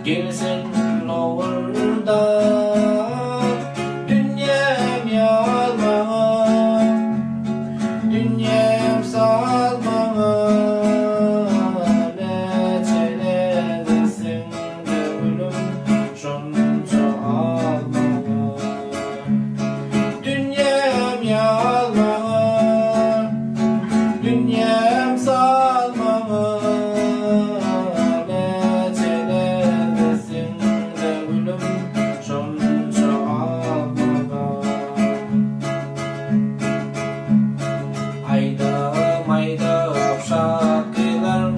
gelsin orada. Dünýäm ýalmaňa, dünýäm salmaňa, neçeledesin gönlüm şonça almaňa. Dünýäm ýalmaňa, dünýäm salmaňa, neçeledesin gönlüm şonça almaňa. Aýdym şarkylar,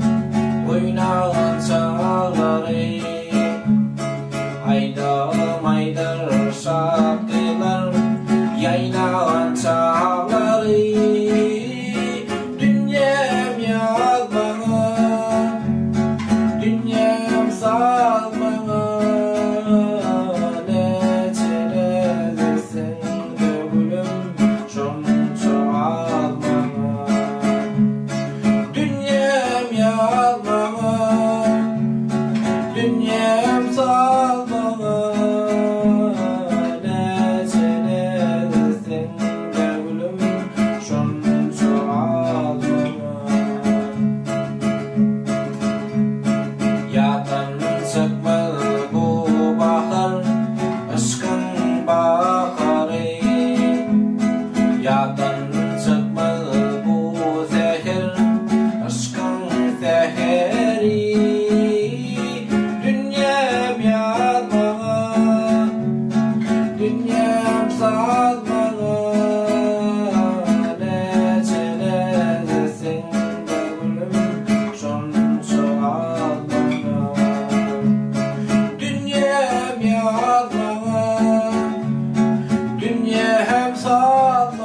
oýnagan çağlary. Aýdym şarkylar, ýaynagan çağlary. Dünýäm ýalmaňa, dünýäm salmaňa, neçeledesin gönlüm şonça almaňa. Dünýäm ýalmaňa, dünýäm salmaňa, neçeledesin gönlüm şonça almaňa. Ýatan çykmaly bu bahar, aşkyň bahary. Ýatan çykmaly bu zehir, aşkyň zeheri. Dünýäm ýalmaňa, dünýäm salmaňa, neçeledesin gönlüm şonça almaňa. Dünýäm ýalmaňa, dünýäm salmaňa,